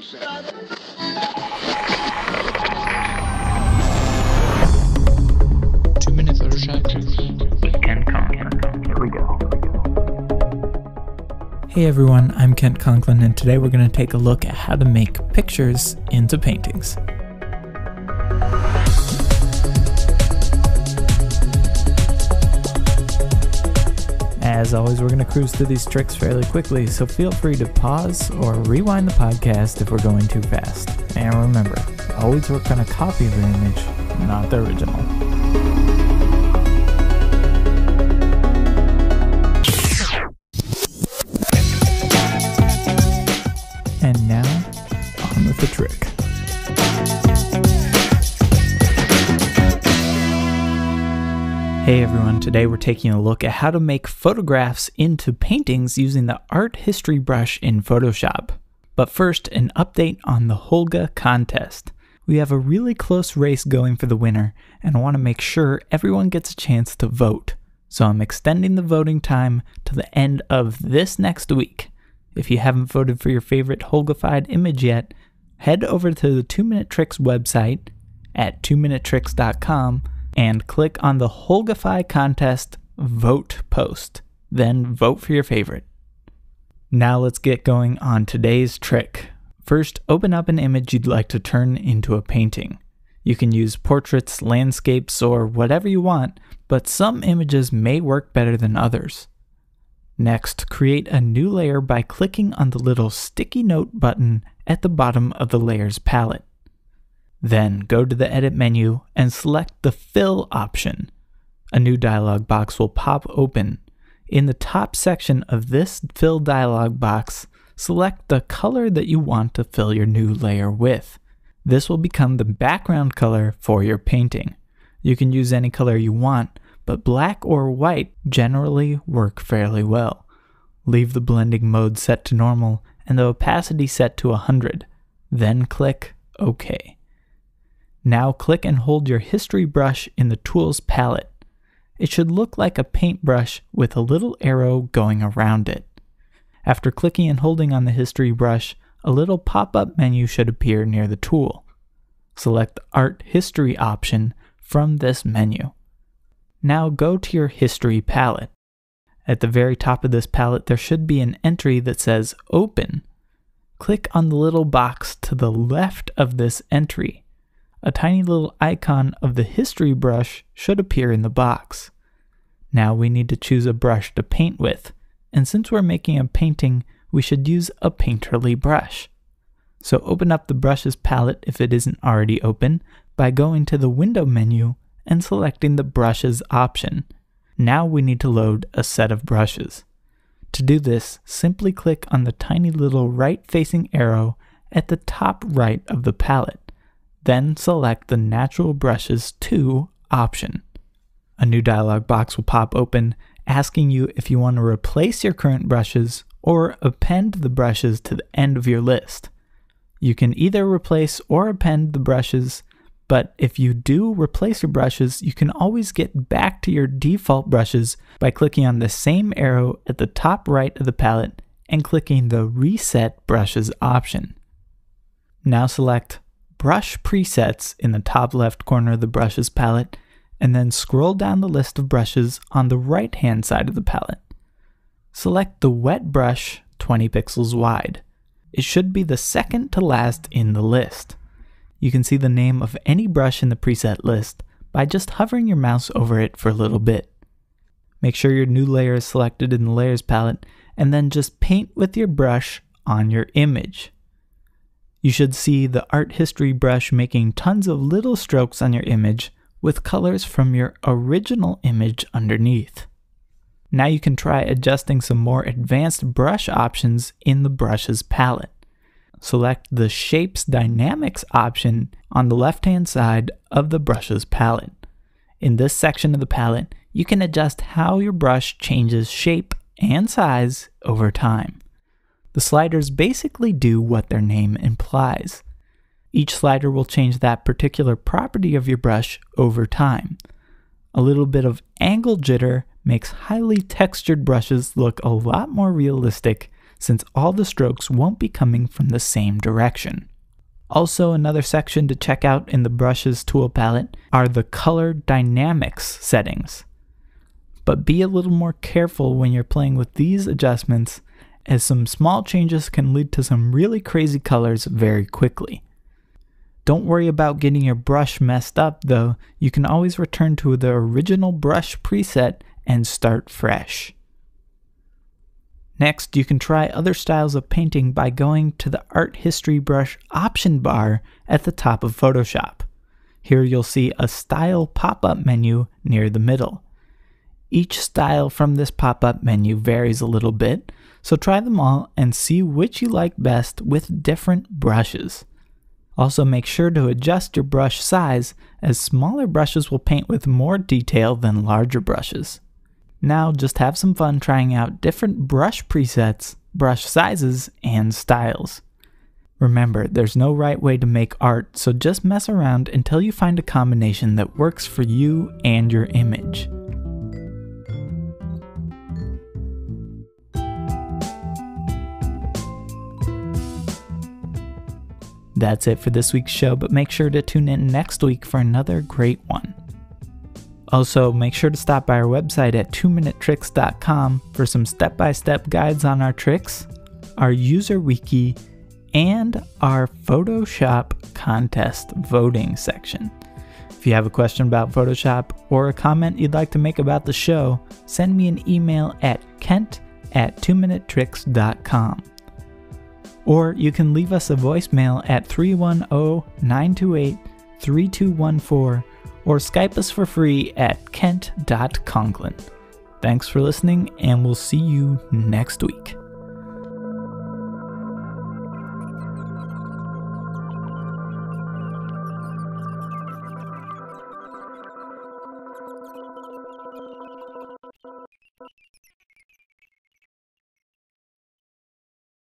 2-minute Photoshop with Kent Conklin. Here we go. Hey everyone, I'm Kent Conklin, and today we're going to take a look at how to make pictures into paintings. As always, we're going to cruise through these tricks fairly quickly, so feel free to pause or rewind the podcast if we're going too fast. And remember, always work on a copy of your image, not the original. And now, on with the trick. Hey everyone, today we're taking a look at how to make photographs into paintings using the art history brush in Photoshop. But first, an update on the Holga contest. We have a really close race going for the winner, and I want to make sure everyone gets a chance to vote. So I'm extending the voting time to the end of this next week. If you haven't voted for your favorite Holgified image yet, head over to the 2Minute Tricks website at 2minutetricks.com and click on the Holgify contest vote post. Then vote for your favorite. Now let's get going on today's trick. First, open up an image you'd like to turn into a painting. You can use portraits, landscapes, or whatever you want, but some images may work better than others. Next, create a new layer by clicking on the little sticky note button at the bottom of the layers palette. Then go to the edit menu and select the fill option. A new dialog box will pop open. In the top section of this fill dialog box, select the color that you want to fill your new layer with. This will become the background color for your painting. You can use any color you want, but black or white generally work fairly well. Leave the blending mode set to normal and the opacity set to 100. Then click OK. Now click and hold your history brush in the Tools palette. It should look like a paintbrush with a little arrow going around it. After clicking and holding on the history brush, a little pop-up menu should appear near the tool. Select the Art History option from this menu. Now go to your History palette. At the very top of this palette, there should be an entry that says Open. Click on the little box to the left of this entry. A tiny little icon of the history brush should appear in the box. Now we need to choose a brush to paint with, and since we're making a painting, we should use a painterly brush. So open up the brushes palette if it isn't already open by going to the window menu and selecting the brushes option. Now we need to load a set of brushes. To do this, simply click on the tiny little right-facing arrow at the top right of the palette. Then select the Natural Brushes 2 option. A new dialog box will pop open asking you if you want to replace your current brushes or append the brushes to the end of your list. You can either replace or append the brushes, but if you do replace your brushes, you can always get back to your default brushes by clicking on the same arrow at the top right of the palette and clicking the Reset Brushes option. Now select Brush Presets in the top left corner of the Brushes palette, and then scroll down the list of brushes on the right-hand side of the palette. Select the Wet Brush 20 pixels wide. It should be the second to last in the list. You can see the name of any brush in the preset list by just hovering your mouse over it for a little bit. Make sure your new layer is selected in the Layers palette, and then just paint with your brush on your image. You should see the art history brush making tons of little strokes on your image with colors from your original image underneath. Now you can try adjusting some more advanced brush options in the Brushes palette. Select the Shapes Dynamics option on the left-hand side of the Brushes palette. In this section of the palette, you can adjust how your brush changes shape and size over time. The sliders basically do what their name implies. Each slider will change that particular property of your brush over time. A little bit of angle jitter makes highly textured brushes look a lot more realistic, since all the strokes won't be coming from the same direction. Also, another section to check out in the brushes tool palette are the color dynamics settings. But be a little more careful when you're playing with these adjustments, as some small changes can lead to some really crazy colors very quickly. Don't worry about getting your brush messed up though, you can always return to the original brush preset and start fresh. Next, you can try other styles of painting by going to the Art History Brush option bar at the top of Photoshop. Here you'll see a style pop-up menu near the middle. Each style from this pop-up menu varies a little bit, so try them all and see which you like best with different brushes. Also, make sure to adjust your brush size, as smaller brushes will paint with more detail than larger brushes. Now just have some fun trying out different brush presets, brush sizes, and styles. Remember, there's no right way to make art, so just mess around until you find a combination that works for you and your image. That's it for this week's show, but make sure to tune in next week for another great one. Also, make sure to stop by our website at 2minutetricks.com for some step-by-step guides on our tricks, our user wiki, and our Photoshop contest voting section. If you have a question about Photoshop or a comment you'd like to make about the show, send me an email at kent@2minutetricks.com. Or you can leave us a voicemail at 310-928-3214 or Skype us for free at kent.conklin. Thanks for listening, and we'll see you next week.